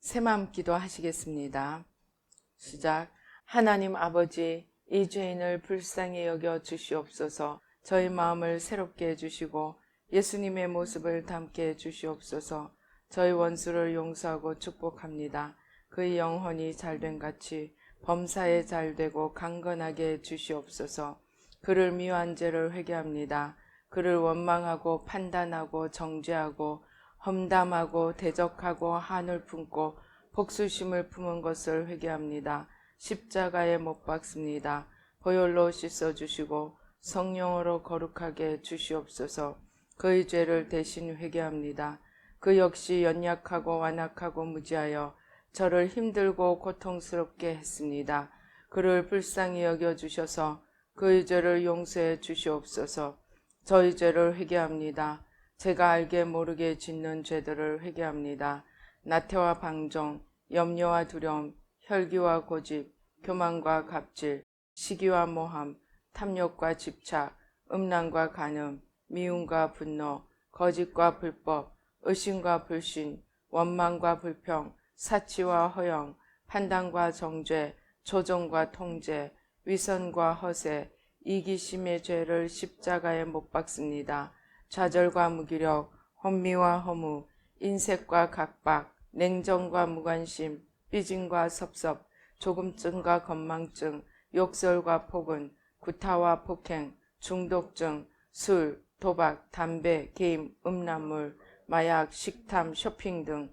새마음 기도하시겠습니다. 시작. 하나님 아버지, 이 죄인을 불쌍히 여겨 주시옵소서. 저희 마음을 새롭게 해주시고 예수님의 모습을 담게 해주시옵소서. 저희 원수를 용서하고 축복합니다. 그의 영혼이 잘된 같이 범사에 잘되고 강건하게 해주시옵소서. 그를 미워한 죄를 회개합니다. 그를 원망하고 판단하고 정죄하고 험담하고 대적하고 한을 품고 복수심을 품은 것을 회개합니다. 십자가에 못 박습니다. 보혈로 씻어주시고 성령으로 거룩하게 주시옵소서. 그의 죄를 대신 회개합니다. 그 역시 연약하고 완악하고 무지하여 저를 힘들고 고통스럽게 했습니다. 그를 불쌍히 여겨주셔서 그의 죄를 용서해 주시옵소서. 저희 죄를 회개합니다. 제가 알게 모르게 짓는 죄들을 회개합니다. 나태와 방종, 염려와 두려움, 혈기와 고집, 교만과 갑질, 시기와 모함, 탐욕과 집착, 음란과 간음, 미움과 분노, 거짓과 불법, 의심과 불신, 원망과 불평, 사치와 허영, 판단과 정죄, 조종과 통제, 위선과 허세, 이기심의 죄를 십자가에 못 박습니다. 좌절과 무기력, 혼미와 허무, 인색과 각박, 냉정과 무관심, 삐짐과 섭섭, 조금증과 건망증, 욕설과 폭언, 구타와 폭행, 중독증, 술, 도박, 담배, 게임, 음란물, 마약, 식탐, 쇼핑 등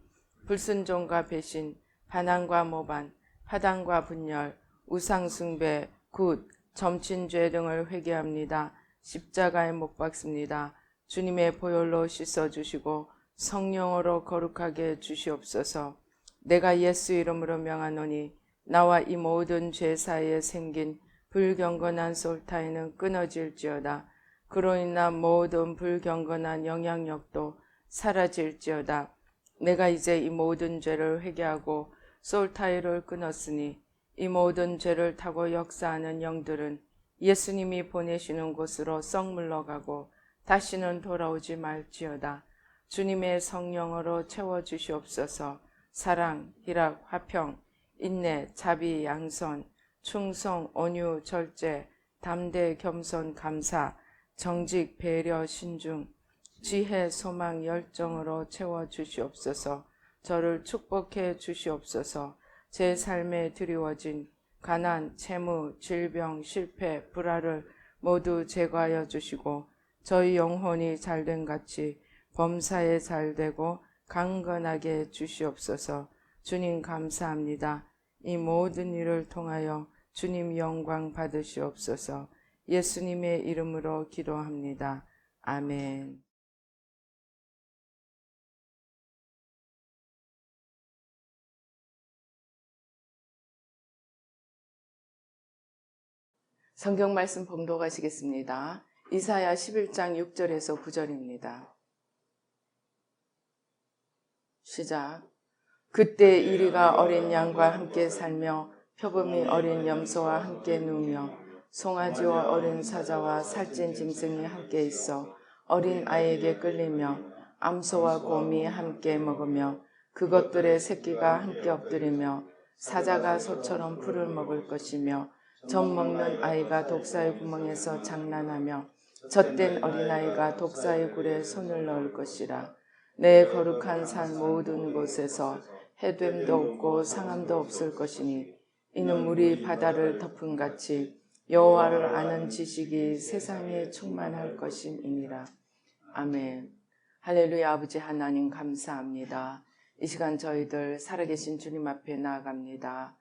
불순종과 배신, 반항과 모반, 파당과 분열, 우상숭배, 굿, 점친죄 등을 회개합니다. 십자가에 못 박습니다. 주님의 보혈로 씻어주시고 성령으로 거룩하게 주시옵소서. 내가 예수 이름으로 명하노니 나와 이 모든 죄 사이에 생긴 불경건한 솔타이는 끊어질지어다. 그로 인한 모든 불경건한 영향력도 사라질지어다. 내가 이제 이 모든 죄를 회개하고 솔타이를 끊었으니 이 모든 죄를 타고 역사하는 영들은 예수님이 보내시는 곳으로 썩 물러가고 다시는 돌아오지 말지어다. 주님의 성령으로 채워주시옵소서. 사랑, 희락, 화평, 인내, 자비, 양선, 충성, 온유, 절제, 담대, 겸손, 감사, 정직, 배려, 신중, 지혜, 소망, 열정으로 채워주시옵소서. 저를 축복해 주시옵소서. 제 삶에 드리워진 가난, 채무, 질병, 실패, 불화를 모두 제거하여 주시고 저희 영혼이 잘된 같이 범사에 잘되고 강건하게 주시옵소서. 주님 감사합니다. 이 모든 일을 통하여 주님 영광 받으시옵소서. 예수님의 이름으로 기도합니다. 아멘. 성경 말씀 봉독하시겠습니다. 이사야 11장 6절에서 9절입니다. 시작. 그때 이리가 어린 양과 함께 살며 표범이 어린 염소와 함께 누우며 송아지와 어린 사자와 살찐 짐승이 함께 있어 어린 아이에게 끌리며 암소와 곰이 함께 먹으며 그것들의 새끼가 함께 엎드리며 사자가 소처럼 풀을 먹을 것이며 젖 먹는 아이가 독사의 구멍에서 장난하며 젖된 어린아이가 독사의 굴에 손을 넣을 것이라. 내 거룩한 산 모든 곳에서 해됨도 없고 상함도 없을 것이니 이는 물이 바다를 덮음같이 여호와를 아는 지식이 세상에 충만할 것임이니라. 아멘. 할렐루야. 아버지 하나님 감사합니다. 이 시간 저희들 살아계신 주님 앞에 나아갑니다.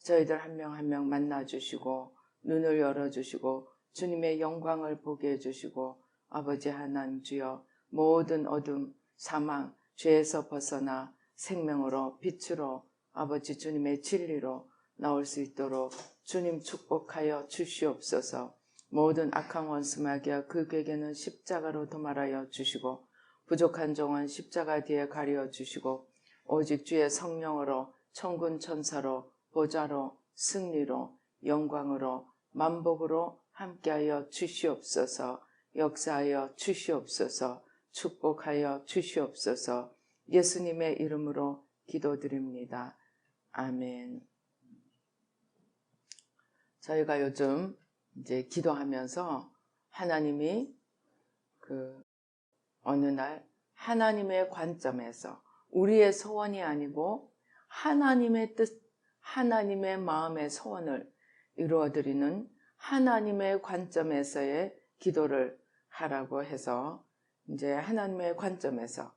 저희들 한 명 한 명 만나주시고 눈을 열어주시고 주님의 영광을 보게 해주시고 아버지 하나님 주여 모든 어둠 사망, 죄에서 벗어나 생명으로 빛으로 아버지 주님의 진리로 나올 수 있도록 주님 축복하여 주시옵소서. 모든 악한 원수마귀와 그에게는 십자가로 도말하여 주시고 부족한 종은 십자가 뒤에 가려 주시고 오직 주의 성령으로 천군 천사로 보좌로 승리로 영광으로 만복으로 함께하여 주시옵소서. 역사하여 주시옵소서. 축복하여 주시옵소서. 예수님의 이름으로 기도드립니다. 아멘. 저희가 요즘 이제 기도하면서 하나님이 어느 날 하나님의 관점에서 우리의 소원이 아니고 하나님의 뜻, 하나님의 마음의 소원을 이루어드리는 하나님의 관점에서의 기도를 하라고 해서 이제 하나님의 관점에서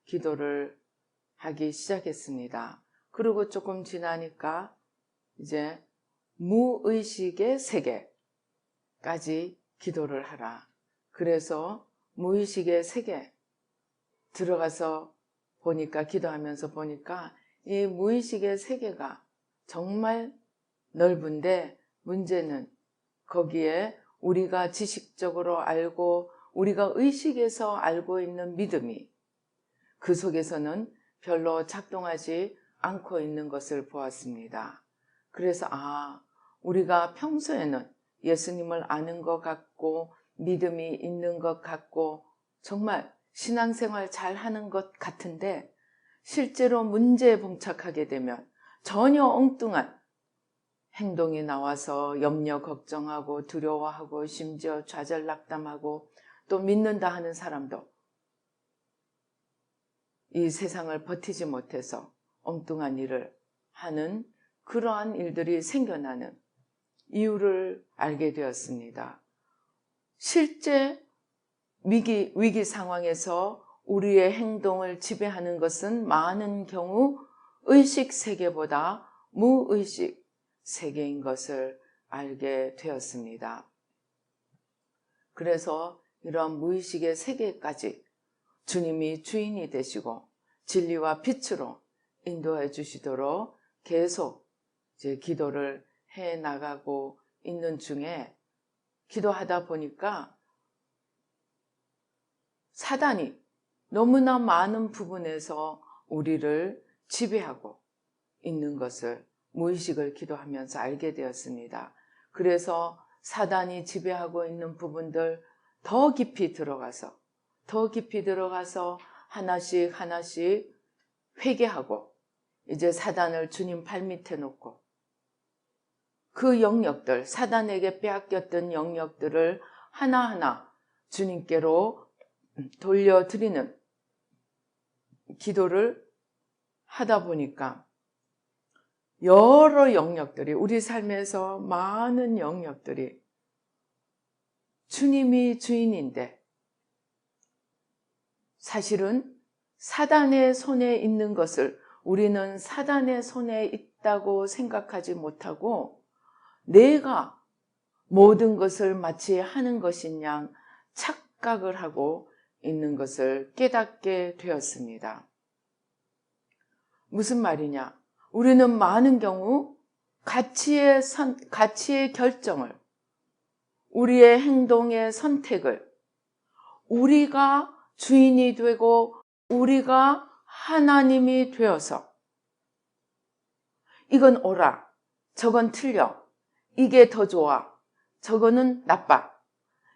기도를 하기 시작했습니다. 그리고 조금 지나니까 이제 무의식의 세계까지 기도를 하라. 그래서 무의식의 세계 들어가서 보니까, 기도하면서 보니까 이 무의식의 세계가 정말 넓은데, 문제는 거기에 우리가 지식적으로 알고 우리가 의식에서 알고 있는 믿음이 그 속에서는 별로 작동하지 않고 있는 것을 보았습니다. 그래서 우리가 평소에는 예수님을 아는 것 같고 믿음이 있는 것 같고 정말 신앙생활 잘 하는 것 같은데, 실제로 문제에 봉착하게 되면 전혀 엉뚱한 행동이 나와서 염려, 걱정하고 두려워하고 심지어 좌절낙담하고 또 믿는다 하는 사람도 이 세상을 버티지 못해서 엉뚱한 일을 하는 그러한 일들이 생겨나는 이유를 알게 되었습니다. 실제 위기 상황에서 우리의 행동을 지배하는 것은 많은 경우 의식 세계보다 무의식 세계인 것을 알게 되었습니다. 그래서 이런 무의식의 세계까지 주님이 주인이 되시고 진리와 빛으로 인도해 주시도록 계속 이제 기도를 해 나가고 있는 중에, 기도하다 보니까 사단이 너무나 많은 부분에서 우리를 지배하고 있는 것을 무의식을 기도하면서 알게 되었습니다. 그래서 사단이 지배하고 있는 부분들 더 깊이 들어가서 하나씩 회개하고 이제 사단을 주님 발밑에 놓고 그 영역들, 사단에게 빼앗겼던 영역들을 하나하나 주님께로 돌려드리는 기도를 하다 보니까 여러 영역들이, 우리 삶에서 많은 영역들이 주님이 주인인데 사실은 사단의 손에 있는 것을 우리는 사단의 손에 있다고 생각하지 못하고 내가 모든 것을 마치 하는 것인 양 착각을 하고 있는 것을 깨닫게 되었습니다. 무슨 말이냐? 우리는 많은 경우 가치의 결정을, 우리의 행동의 선택을 우리가 주인이 되고 우리가 하나님이 되어서 이건 옳아, 저건 틀려, 이게 더 좋아, 저거는 나빠,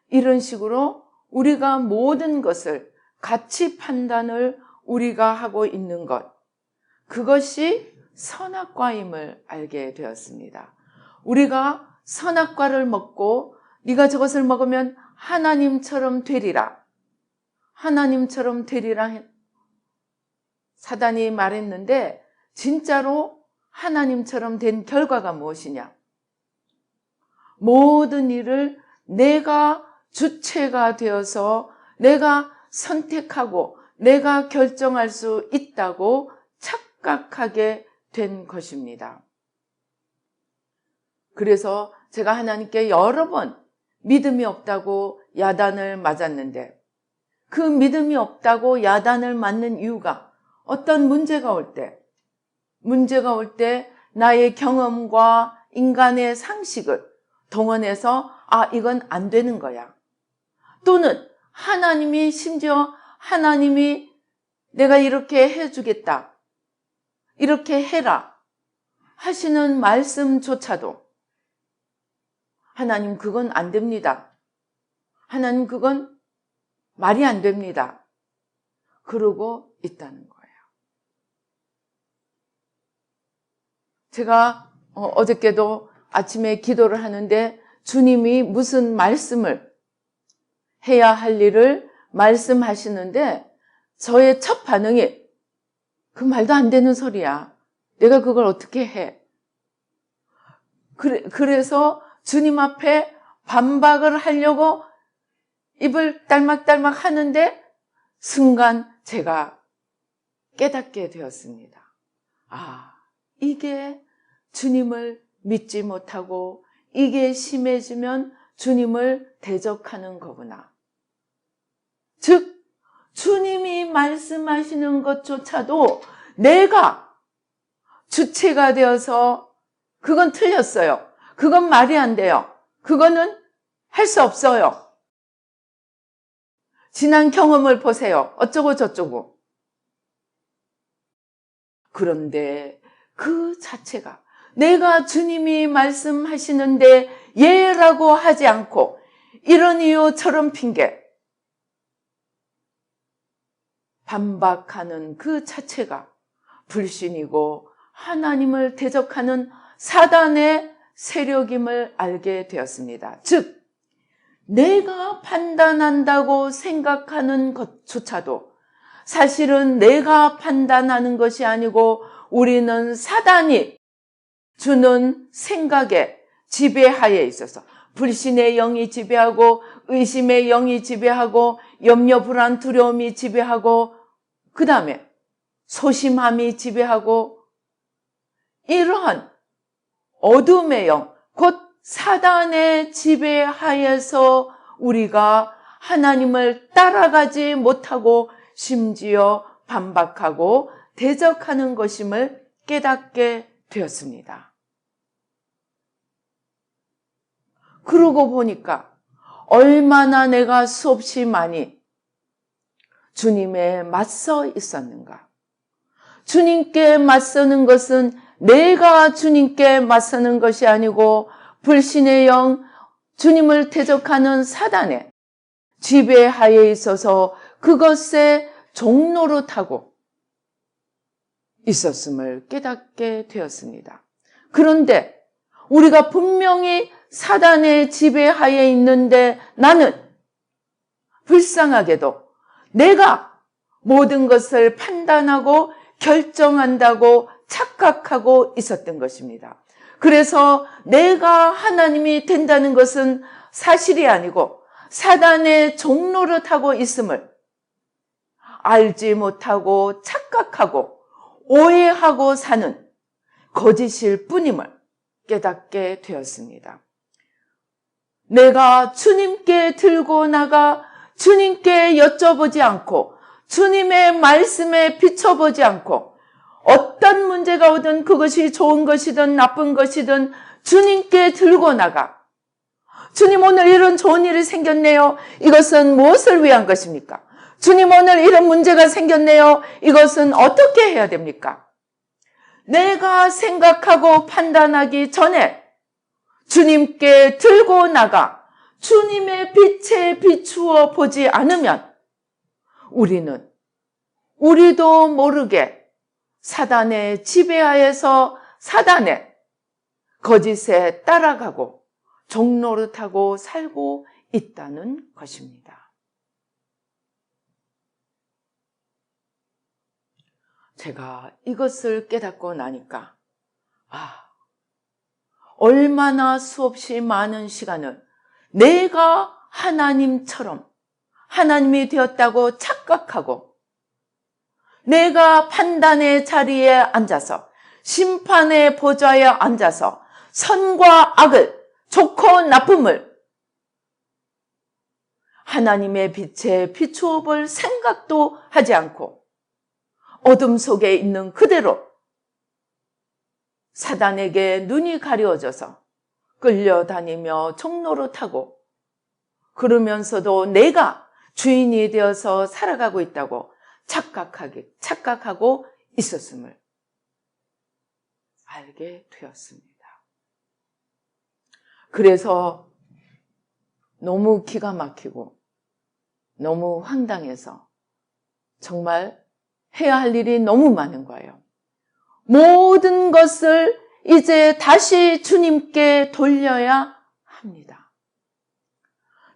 이런 식으로 우리가 모든 것을 가치 판단을 우리가 하고 있는 것, 그것이 선악과임을 알게 되었습니다. 우리가 선악과를 먹고 네가 저것을 먹으면 하나님처럼 되리라, 하나님처럼 되리라 사단이 말했는데 진짜로 하나님처럼 된 결과가 무엇이냐? 모든 일을 내가 주체가 되어서 내가 선택하고 내가 결정할 수 있다고 착각하게 된 것입니다. 그래서 제가 하나님께 여러 번 믿음이 없다고 야단을 맞았는데, 그 믿음이 없다고 야단을 맞는 이유가 어떤 문제가 올 때 나의 경험과 인간의 상식을 동원해서 이건 안 되는 거야, 또는 하나님이 내가 이렇게 해주겠다, 이렇게 해라 하시는 말씀조차도 하나님 그건 안 됩니다, 하나님 그건 말이 안 됩니다, 그러고 있다는 거예요. 제가 어저께도 아침에 기도를 하는데 주님이 무슨 말씀을 해야 할 일을 말씀하시는데 저의 첫 반응이 그 말도 안 되는 소리야. 내가 그걸 어떻게 해? 그래서 주님 앞에 반박을 하려고 입을 딸막딸막 하는데 순간 제가 깨닫게 되었습니다. 이게 주님을 믿지 못하고 이게 심해지면 주님을 대적하는 거구나. 즉 주님이 말씀하시는 것조차도 내가 주체가 되어서 그건 틀렸어요. 그건 말이 안 돼요. 그거는 할 수 없어요. 지난 경험을 보세요. 어쩌고 저쩌고. 그런데 그 자체가 내가 주님이 말씀하시는데 예라고 하지 않고 이런 이유 저런 핑계 반박하는 그 자체가 불신이고 하나님을 대적하는 사단의 세력임을 알게 되었습니다. 즉 내가 판단한다고 생각하는 것조차도 사실은 내가 판단하는 것이 아니고 우리는 사단이 주는 생각에 지배하에 있어서 불신의 영이 지배하고 의심의 영이 지배하고 염려, 불안, 두려움이 지배하고 그 다음에 소심함이 지배하고 이러한 어둠의 영, 곧 사단의 지배하에서 우리가 하나님을 따라가지 못하고 심지어 반박하고 대적하는 것임을 깨닫게 되었습니다. 그러고 보니까 얼마나 내가 수없이 많이 주님에 맞서 있었는가. 주님께 맞서는 것은 내가 주님께 맞서는 것이 아니고 불신의 영, 주님을 대적하는 사단의 지배하에 있어서 그것의 종노릇하고 있었음을 깨닫게 되었습니다. 그런데 우리가 분명히 사단의 지배하에 있는데 나는 불쌍하게도 내가 모든 것을 판단하고 결정한다고 착각하고 있었던 것입니다. 그래서 내가 하나님이 된다는 것은 사실이 아니고 사단의 종노릇하고 있음을 알지 못하고 착각하고 오해하고 사는 거짓일 뿐임을 깨닫게 되었습니다. 내가 주님께 들고 나가 주님께 여쭤보지 않고 주님의 말씀에 비춰보지 않고 어떤 문제가 오든 그것이 좋은 것이든 나쁜 것이든 주님께 들고 나가 주님 오늘 이런 좋은 일이 생겼네요. 이것은 무엇을 위한 것입니까? 주님 오늘 이런 문제가 생겼네요. 이것은 어떻게 해야 됩니까? 내가 생각하고 판단하기 전에 주님께 들고 나가 주님의 빛에 비추어 보지 않으면 우리도 모르게 사단의 지배하에서 사단의 거짓에 따라가고 종노릇하고 살고 있다는 것입니다. 제가 이것을 깨닫고 나니까 얼마나 수없이 많은 시간을 내가 하나님처럼 하나님이 되었다고 착각하고 내가 판단의 자리에 앉아서 심판의 보좌에 앉아서 선과 악을 좋고 나쁨을 하나님의 빛에 비추어 볼 생각도 하지 않고 어둠 속에 있는 그대로 사단에게 눈이 가려져서 끌려다니며 종노릇하고 그러면서도 내가 주인이 되어서 살아가고 있다고 착각하고 있었음을 알게 되었습니다. 그래서 너무 기가 막히고 너무 황당해서 정말 해야 할 일이 너무 많은 거예요. 모든 것을 이제 다시 주님께 돌려야 합니다.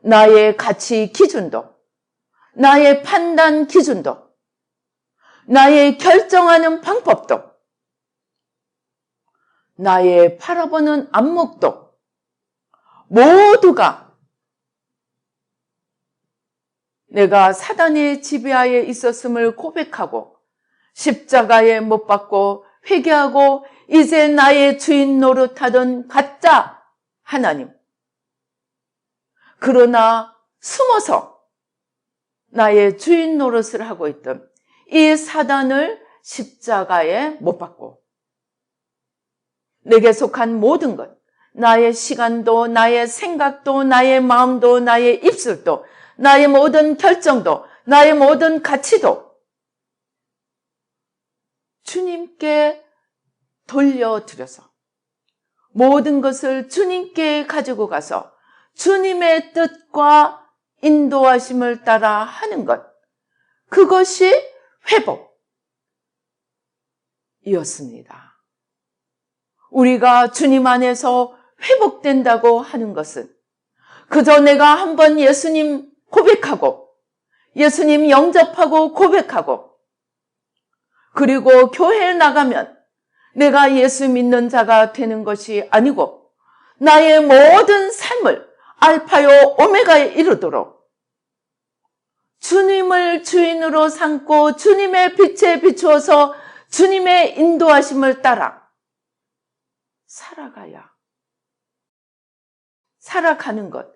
나의 가치 기준도, 나의 판단 기준도, 나의 결정하는 방법도, 나의 바라보는 안목도 모두가 내가 사단의 지배하에 있었음을 고백하고 십자가에 못 박고 회개하고 이제 나의 주인 노릇하던 가짜 하나님, 그러나 숨어서 나의 주인 노릇을 하고 있던 이 사단을 십자가에 못 박고 내게 속한 모든 것, 나의 시간도, 나의 생각도, 나의 마음도, 나의 입술도, 나의 모든 결정도, 나의 모든 가치도 주님께 돌려드려서 모든 것을 주님께 가지고 가서 주님의 뜻과 인도하심을 따라 하는 것, 그것이 회복이었습니다. 우리가 주님 안에서 회복된다고 하는 것은 그저 내가 한번 예수님 고백하고 예수님 영접하고 고백하고 그리고 교회에 나가면 내가 예수 믿는 자가 되는 것이 아니고 나의 모든 삶을 알파요 오메가에 이르도록 주님을 주인으로 삼고 주님의 빛에 비추어서 주님의 인도하심을 따라 살아가는 것,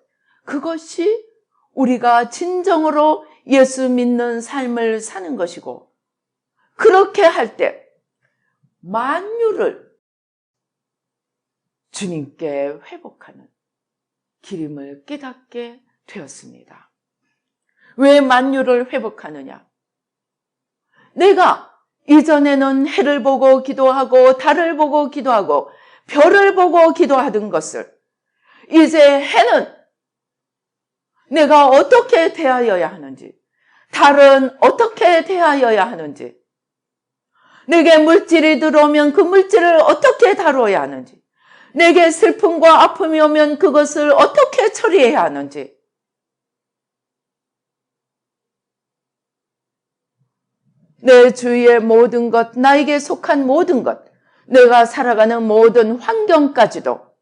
그것이 우리가 진정으로 예수 믿는 삶을 사는 것이고, 그렇게 할 때 만유를 주님께 회복하는 길임을 깨닫게 되었습니다. 왜 만유를 회복하느냐? 내가 이전에는 해를 보고 기도하고 달을 보고 기도하고 별을 보고 기도하던 것을 이제 해는 내가 어떻게 대하여야 하는지, 달은 어떻게 대하여야 하는지, 내게 물질이 들어오면 그 물질을 어떻게 다루어야 하는지, 내게 슬픔과 아픔이 오면 그것을 어떻게 처리해야 하는지, 내 주위의 모든 것, 나에게 속한 모든 것, 내가 살아가는 모든 환경까지도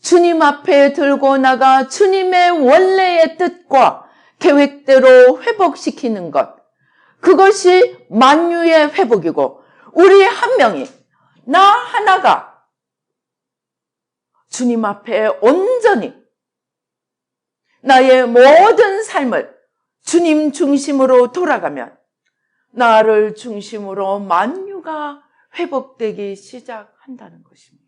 주님 앞에 들고 나가 주님의 원래의 뜻과 계획대로 회복시키는 것, 그것이 만유의 회복이고, 우리 한 명이, 나 하나가 주님 앞에 온전히 나의 모든 삶을 주님 중심으로 돌아가면 나를 중심으로 만유가 회복되기 시작한다는 것입니다.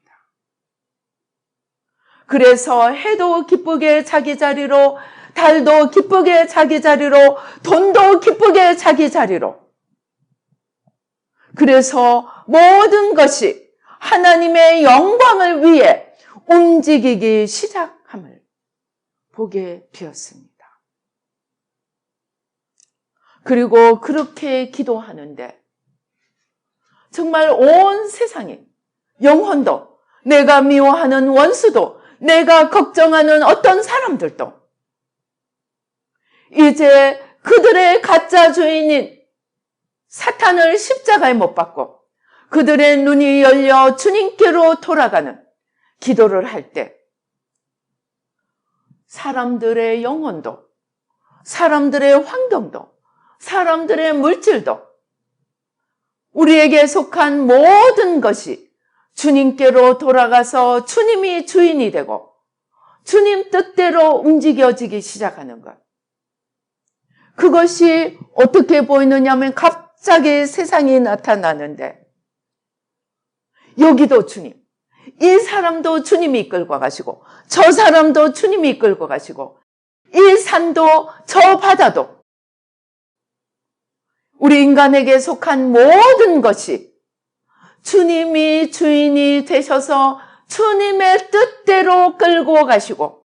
그래서 해도 기쁘게 자기 자리로, 달도 기쁘게 자기 자리로, 돈도 기쁘게 자기 자리로. 그래서 모든 것이 하나님의 영광을 위해 움직이기 시작함을 보게 되었습니다. 그리고 그렇게 기도하는데 정말 온 세상이, 영혼도, 내가 미워하는 원수도, 내가 걱정하는 어떤 사람들도 이제 그들의 가짜 주인인 사탄을 십자가에 못 박고 그들의 눈이 열려 주님께로 돌아가는 기도를 할 때 사람들의 영혼도, 사람들의 환경도, 사람들의 물질도, 우리에게 속한 모든 것이 주님께로 돌아가서 주님이 주인이 되고 주님 뜻대로 움직여지기 시작하는 것. 그것이 어떻게 보이느냐 하면 갑자기 세상이 나타나는데 여기도 주님, 이 사람도 주님이 이끌고 가시고 저 사람도 주님이 이끌고 가시고 이 산도 저 바다도 우리 인간에게 속한 모든 것이 주님이 주인이 되셔서 주님의 뜻대로 끌고 가시고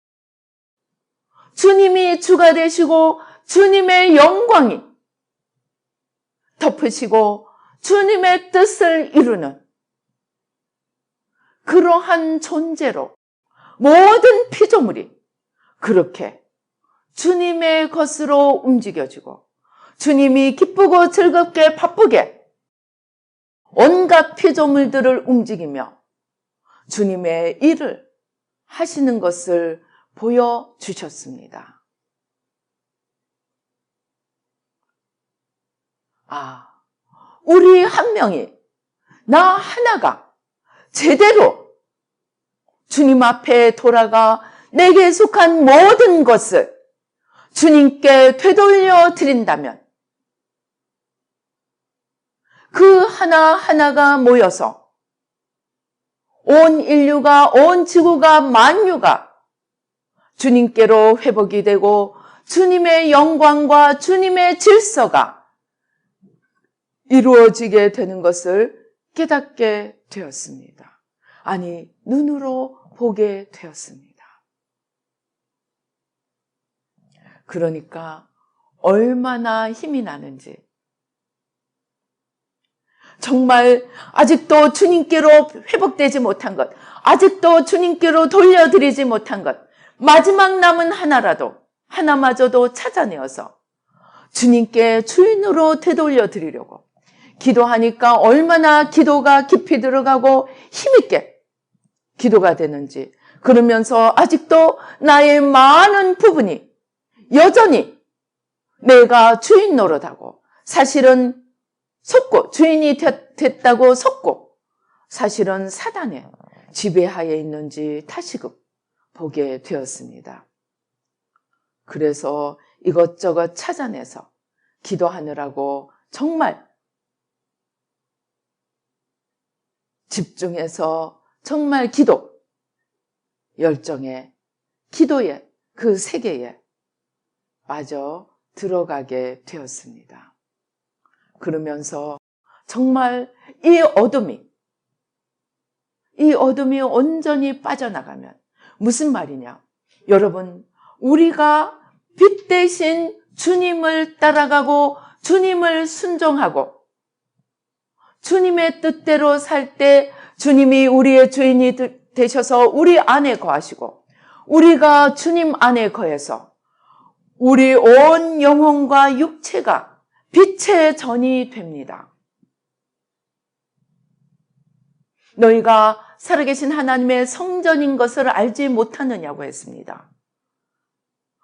주님이 주가 되시고 주님의 영광이 덮으시고 주님의 뜻을 이루는 그러한 존재로 모든 피조물이 그렇게 주님의 것으로 움직여지고 주님이 기쁘고 즐겁게 바쁘게 온갖 피조물들을 움직이며 주님의 일을 하시는 것을 보여주셨습니다. 우리 한 명이, 나 하나가 제대로 주님 앞에 돌아가 내게 속한 모든 것을 주님께 되돌려 드린다면 그 하나하나가 모여서 온 인류가, 온 지구가, 만유가 주님께로 회복이 되고 주님의 영광과 주님의 질서가 이루어지게 되는 것을 깨닫게 되었습니다. 아니, 눈으로 보게 되었습니다. 그러니까 얼마나 힘이 나는지, 정말 아직도 주님께로 회복되지 못한 것, 아직도 주님께로 돌려드리지 못한 것, 마지막 남은 하나마저도 찾아내어서 주님께 주인으로 되돌려 드리려고 기도하니까 얼마나 기도가 깊이 들어가고 힘있게 기도가 되는지, 그러면서 아직도 나의 많은 부분이 여전히 내가 주인 노릇하고 사실은 속고, 주인이 됐다고 속고 사실은 사단의 지배하에 있는지 다시금 보게 되었습니다. 그래서 이것저것 찾아내서 기도하느라고 정말 집중해서 정말 기도, 열정에, 기도에, 그 세계에 빠져 들어가게 되었습니다. 그러면서 정말 이 어둠이 온전히 빠져나가면 무슨 말이냐? 여러분, 우리가 빛 대신 주님을 따라가고 주님을 순종하고 주님의 뜻대로 살 때 주님이 우리의 주인이 되셔서 우리 안에 거하시고 우리가 주님 안에 거해서 우리 온 영혼과 육체가 빛의 전이 됩니다. 너희가 살아계신 하나님의 성전인 것을 알지 못하느냐고 했습니다.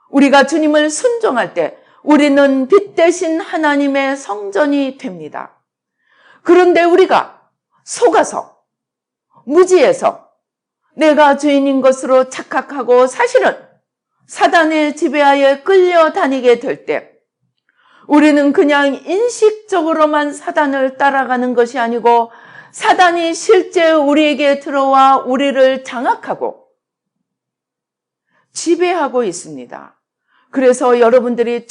우리가 주님을 순종할 때 우리는 빛 대신 하나님의 성전이 됩니다. 그런데 우리가 속아서, 무지해서 내가 주인인 것으로 착각하고 사실은 사단의 지배하에 끌려다니게 될 때 우리는 그냥 인식적으로만 사단을 따라가는 것이 아니고 사단이 실제 우리에게 들어와 우리를 장악하고 지배하고 있습니다. 그래서 여러분들이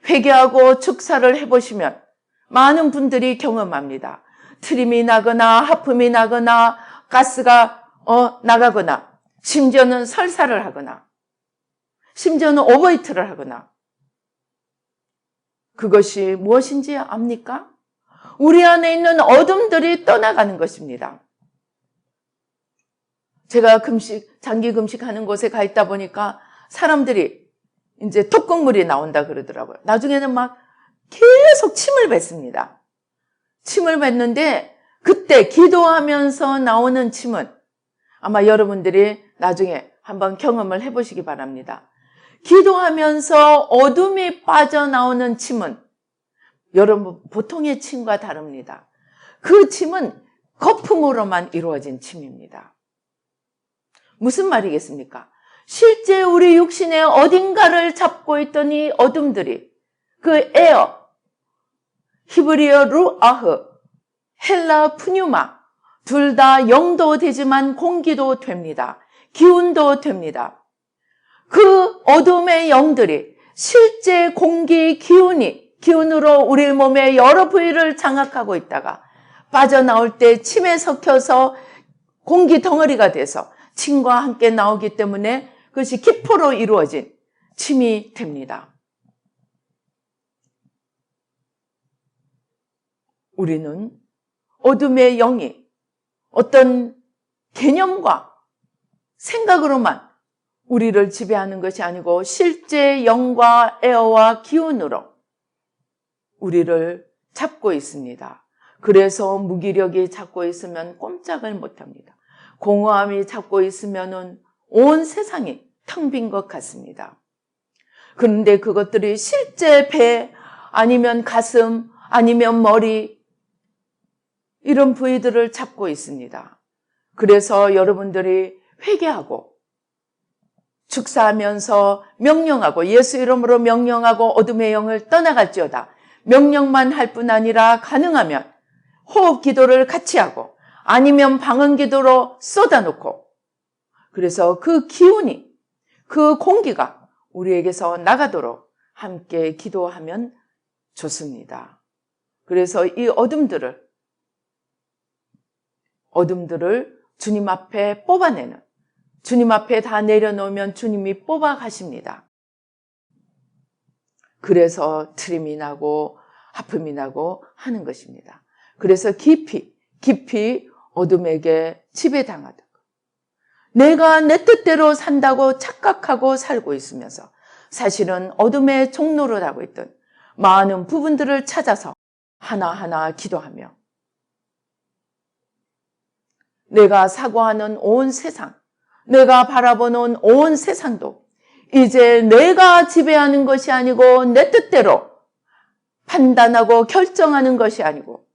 회개하고 축사를 해보시면 많은 분들이 경험합니다. 트림이 나거나 하품이 나거나 가스가 나가거나 심지어는 설사를 하거나 심지어는 오버히트를 하거나 그것이 무엇인지 압니까? 우리 안에 있는 어둠들이 떠나가는 것입니다. 제가 장기 금식하는 곳에 가 있다 보니까 사람들이 이제 톡국물이 나온다 그러더라고요. 나중에는 막 계속 침을 뱉습니다. 침을 뱉는데 그때 기도하면서 나오는 침은 아마 여러분들이 나중에 한번 경험을 해보시기 바랍니다. 기도하면서 어둠이 빠져나오는 침은 여러분 보통의 침과 다릅니다. 그 침은 거품으로만 이루어진 침입니다. 무슨 말이겠습니까? 실제 우리 육신의 어딘가를 잡고 있던 이 어둠들이 그 에어, 히브리어 루아흐, 헬라 푸뉴마 둘 다 영도 되지만 공기도 됩니다. 기운도 됩니다. 그 어둠의 영들이 실제 공기 기운으로 우리 몸의 여러 부위를 장악하고 있다가 빠져나올 때 침에 섞여서 공기 덩어리가 돼서 침과 함께 나오기 때문에 그것이 기포로 이루어진 침이 됩니다. 우리는 어둠의 영이 어떤 개념과 생각으로만 우리를 지배하는 것이 아니고 실제 영과 에어와 기운으로 우리를 잡고 있습니다. 그래서 무기력이 잡고 있으면 꼼짝을 못합니다. 공허함이 잡고 있으면 온 세상이 텅 빈 것 같습니다. 그런데 그것들이 실제 배 아니면 가슴 아니면 머리 이런 부위들을 잡고 있습니다. 그래서 여러분들이 회개하고 축사하면서 명령하고 예수 이름으로 명령하고 어둠의 영을 떠나갈지어다. 명령만 할 뿐 아니라 가능하면 호흡 기도를 같이 하고 아니면 방언 기도로 쏟아놓고 그래서 그 기운이 그 공기가 우리에게서 나가도록 함께 기도하면 좋습니다. 그래서 이 어둠들을 주님 앞에 뽑아내는 주님 앞에 다 내려놓으면 주님이 뽑아 가십니다. 그래서 트림이 나고 아픔이 나고 하는 것입니다. 그래서 깊이 어둠에게 지배당하다. 내가 내 뜻대로 산다고 착각하고 살고 있으면서 사실은 어둠의 종로를 하고 있던 많은 부분들을 찾아서 하나하나 기도하며 내가 사고하는 온 세상, 내가 바라보는 온 세상도 이제 내가 지배하는 것이 아니고 내 뜻대로 판단하고 결정하는 것이 아니고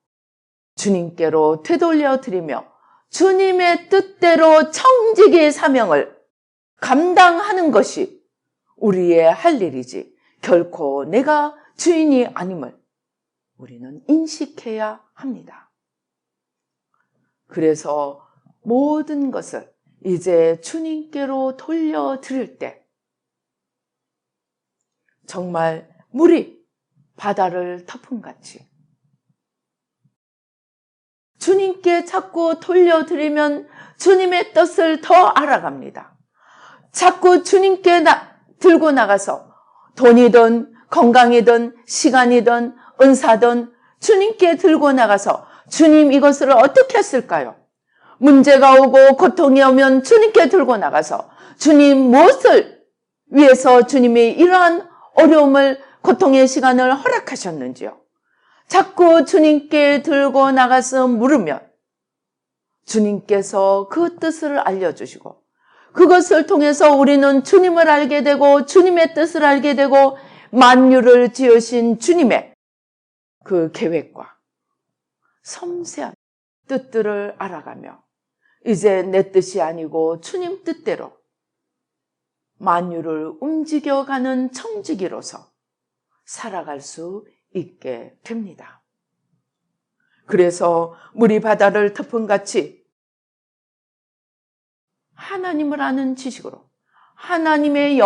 주님께로 되돌려 드리며 주님의 뜻대로 청지기의 사명을 감당하는 것이 우리의 할 일이지 결코 내가 주인이 아님을 우리는 인식해야 합니다. 그래서 모든 것을 이제 주님께로 돌려드릴 때 정말 물이 바다를 덮음같이 주님께 자꾸 돌려드리면 주님의 뜻을 더 알아갑니다. 자꾸 주님께 들고 나가서 돈이든 건강이든 시간이든 은사든 주님께 들고 나가서 주님 이것을 어떻게 했을까요? 문제가 오고 고통이 오면 주님께 들고 나가서 주님 무엇을 위해서 주님이 이러한 어려움을 고통의 시간을 허락하셨는지요? 자꾸 주님께 들고 나가서 물으면 주님께서 그 뜻을 알려주시고 그것을 통해서 우리는 주님을 알게 되고 주님의 뜻을 알게 되고 만유를 지으신 주님의 그 계획과 섬세한 뜻들을 알아가며 이제 내 뜻이 아니고 주님 뜻대로 만유를 움직여가는 청지기로서 살아갈 수 있게 됩니다. 그래서 물이 바다를 덮음같이 하나님을 아는 지식으로 하나님의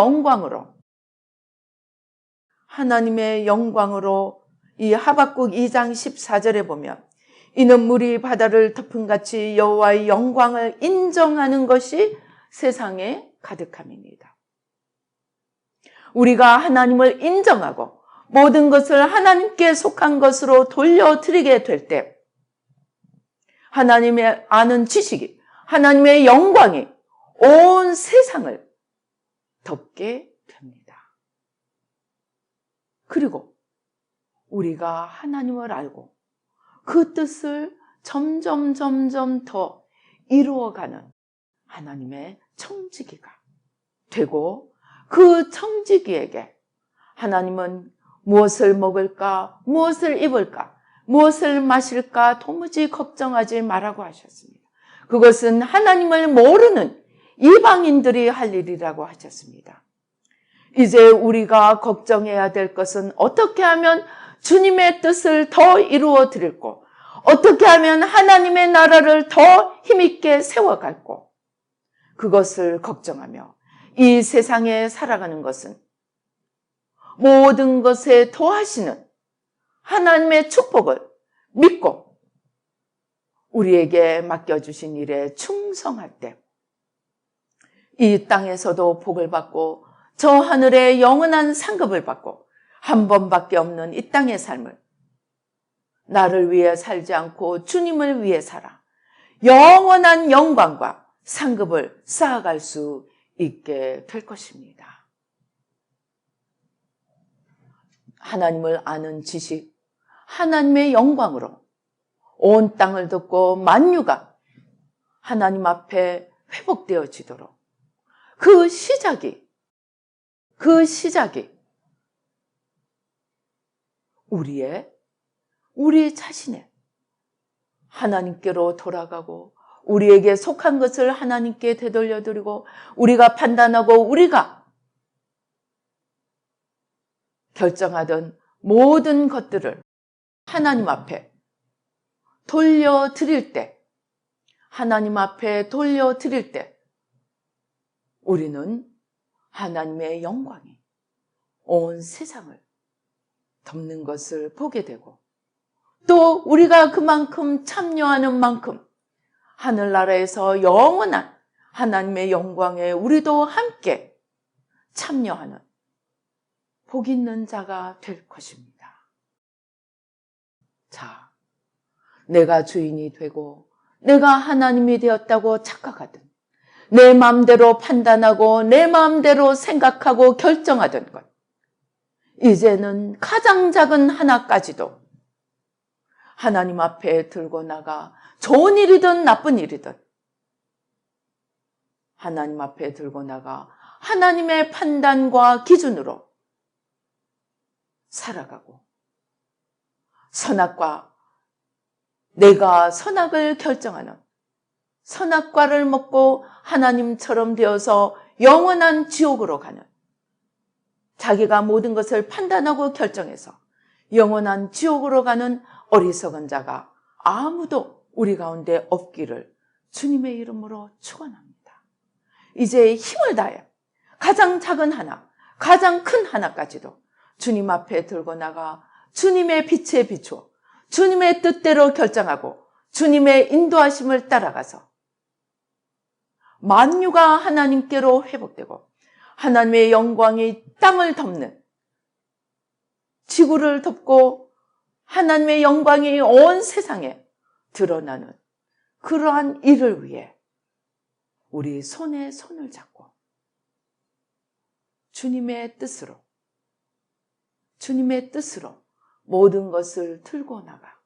영광으로 이 하박국 2장 14절에 보면 이는 물이 바다를 덮음같이 여호와의 영광을 인정하는 것이 세상에 가득함입니다. 우리가 하나님을 인정하고 모든 것을 하나님께 속한 것으로 돌려드리게 될 때 하나님의 아는 지식이 하나님의 영광이 온 세상을 덮게 됩니다. 그리고 우리가 하나님을 알고 그 뜻을 점점 더 이루어가는 하나님의 청지기가 되고 그 청지기에게 하나님은 무엇을 먹을까, 무엇을 입을까, 무엇을 마실까 도무지 걱정하지 말라고 하셨습니다. 그것은 하나님을 모르는 이방인들이 할 일이라고 하셨습니다. 이제 우리가 걱정해야 될 것은 어떻게 하면 주님의 뜻을 더 이루어 드릴고 어떻게 하면 하나님의 나라를 더 힘있게 세워갈고 그것을 걱정하며 이 세상에 살아가는 것은 모든 것에 더하시는 하나님의 축복을 믿고 우리에게 맡겨주신 일에 충성할 때 이 땅에서도 복을 받고 저 하늘에 영원한 상급을 받고 한 번밖에 없는 이 땅의 삶을 나를 위해 살지 않고 주님을 위해 살아 영원한 영광과 상급을 쌓아갈 수 있게 될 것입니다. 하나님을 아는 지식, 하나님의 영광으로 온 땅을 덮고 만유가 하나님 앞에 회복되어지도록 그 시작이 우리 자신의 하나님께로 돌아가고 우리에게 속한 것을 하나님께 되돌려드리고 우리가 판단하고 우리가 결정하던 모든 것들을 하나님 앞에 돌려드릴 때 우리는 하나님의 영광이 온 세상을 덮는 것을 보게 되고 또 우리가 그만큼 참여하는 만큼 하늘나라에서 영원한 하나님의 영광에 우리도 함께 참여하는 복 있는 자가 될 것입니다. 자, 내가 주인이 되고 내가 하나님이 되었다고 착각하든 내 마음대로 판단하고 내 마음대로 생각하고 결정하던 것 이제는 가장 작은 하나까지도 하나님 앞에 들고 나가 좋은 일이든 나쁜 일이든 하나님 앞에 들고 나가 하나님의 판단과 기준으로 살아가고 선악과 내가 선악을 결정하는 선악과를 먹고 하나님처럼 되어서 영원한 지옥으로 가는 자기가 모든 것을 판단하고 결정해서 영원한 지옥으로 가는 어리석은 자가 아무도 우리 가운데 없기를 주님의 이름으로 축원합니다. 이제 힘을 다해 가장 작은 하나, 가장 큰 하나까지도 주님 앞에 들고 나가 주님의 빛에 비추어 주님의 뜻대로 결정하고 주님의 인도하심을 따라가서 만유가 하나님께로 회복되고 하나님의 영광이 땅을 덮는 지구를 덮고 하나님의 영광이 온 세상에 드러나는 그러한 일을 위해 우리 손에 손을 잡고 주님의 뜻으로 모든 것을 들고 나가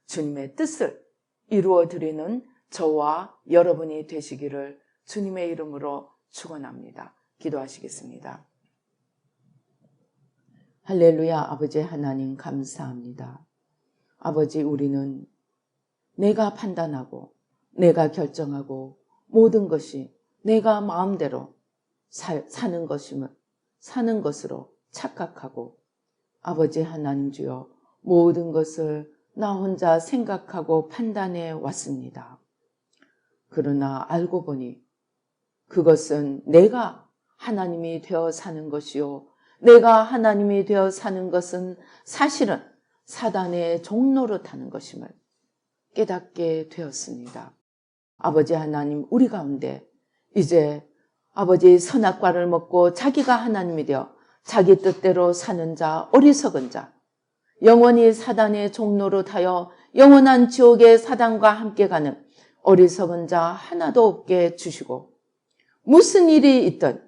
주님의 뜻을 이루어드리는 저와 여러분이 되시기를 주님의 이름으로 축원합니다. 기도하시겠습니다. 할렐루야. 아버지 하나님 감사합니다. 아버지 우리는 내가 판단하고 내가 결정하고 모든 것이 내가 마음대로 사는 것으로 착각하고 아버지 하나님 주여 모든 것을 나 혼자 생각하고 판단해 왔습니다. 그러나 알고 보니 그것은 내가 하나님이 되어 사는 것이요 내가 하나님이 되어 사는 것은 사실은 사단의 종노릇하는 것임을 깨닫게 되었습니다. 아버지 하나님 우리 가운데 이제 아버지 선악과를 먹고 자기가 하나님이 되어 자기 뜻대로 사는 자 어리석은 자 영원히 사단의 종노릇하여 영원한 지옥의 사단과 함께 가는 어리석은 자 하나도 없게 주시고 무슨 일이 있든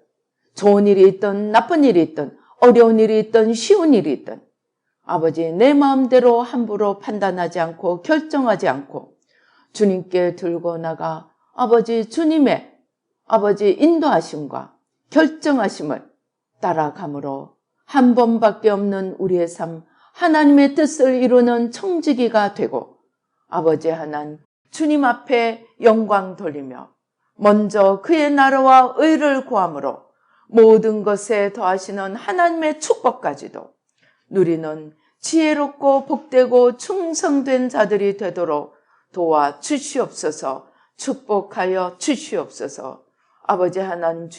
좋은 일이 있든 나쁜 일이 있든 어려운 일이 있든 쉬운 일이 있든 아버지 내 마음대로 함부로 판단하지 않고 결정하지 않고 주님께 들고 나가 아버지 주님의 아버지 인도하심과 결정하심을 따라감으로 한 번밖에 없는 우리의 삶 하나님의 뜻을 이루는 청지기가 되고 아버지 하나님 주님 앞에 영광 돌리며 먼저 그의 나라와 의를 구함으로 모든 것에 더하시는 하나님의 축복까지도 누리는 지혜롭고 복되고 충성된 자들이 되도록 도와주시옵소서. 축복하여 주시옵소서. 아버지 하나님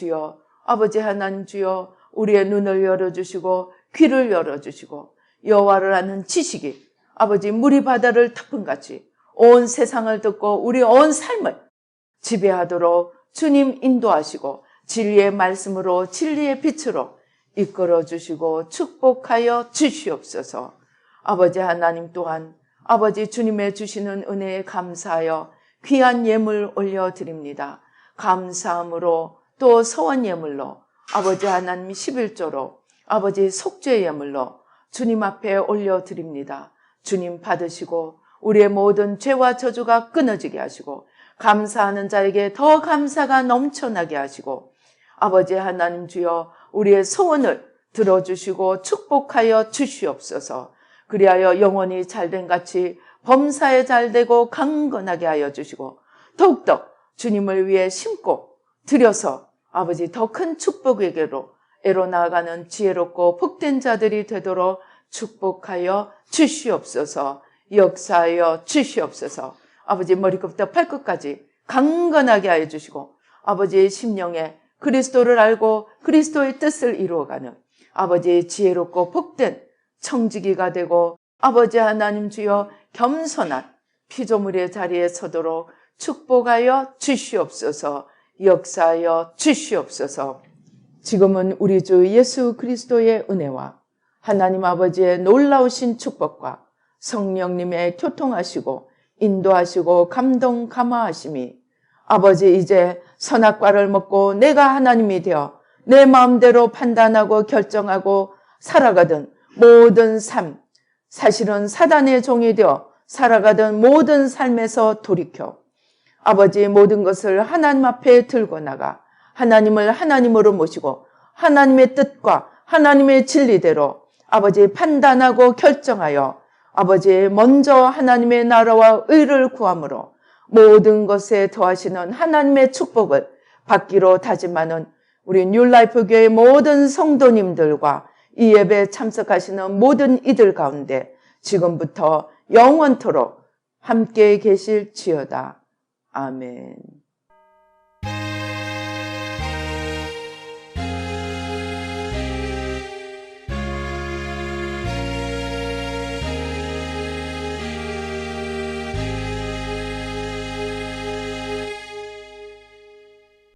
주여 우리의 눈을 열어주시고 귀를 열어주시고 여호와를 아는 지식이 아버지 물이 바다를 덮은같이 온 세상을 듣고 우리 온 삶을 지배하도록 주님 인도하시고 진리의 말씀으로 진리의 빛으로 이끌어주시고 축복하여 주시옵소서. 아버지 하나님 또한 아버지 주님의 주시는 은혜에 감사하여 귀한 예물 올려드립니다. 감사함으로 또 서원 예물로 아버지 하나님 11조로 아버지 속죄 예물로 주님 앞에 올려드립니다. 주님 받으시고 우리의 모든 죄와 저주가 끊어지게 하시고 감사하는 자에게 더 감사가 넘쳐나게 하시고 아버지 하나님 주여 우리의 소원을 들어주시고 축복하여 주시옵소서. 그리하여 영혼이 잘된 같이 범사에 잘되고 강건하게 하여 주시고 더욱더 주님을 위해 심고 들여서 아버지 더 큰 축복에게로 애로 나아가는 지혜롭고 복된 자들이 되도록 축복하여 주시옵소서. 역사하여 주시옵소서. 아버지 머리끝부터 발끝까지 강건하게 하여 주시고 아버지의 심령에 그리스도를 알고 그리스도의 뜻을 이루어가는 아버지의 지혜롭고 복된 청지기가 되고 아버지 하나님 주여 겸손한 피조물의 자리에 서도록 축복하여 주시옵소서. 역사하여 주시옵소서. 지금은 우리 주 예수 그리스도의 은혜와 하나님 아버지의 놀라우신 축복과 성령님의 교통하시고 인도하시고 감동 감화하심이 아버지 이제 선악과를 먹고 내가 하나님이 되어 내 마음대로 판단하고 결정하고 살아가던 모든 삶, 사실은 사단의 종이 되어 살아가던 모든 삶에서 돌이켜 아버지의 모든 것을 하나님 앞에 들고 나가 하나님을 하나님으로 모시고 하나님의 뜻과 하나님의 진리대로 아버지 판단하고 결정하여 아버지 먼저 하나님의 나라와 의를 구함으로 모든 것에 더하시는 하나님의 축복을 받기로 다짐하는 우리 뉴라이프 교회 모든 성도님들과 이 예배에 참석하시는 모든 이들 가운데 지금부터 영원토록 함께 계실지어다. 아멘.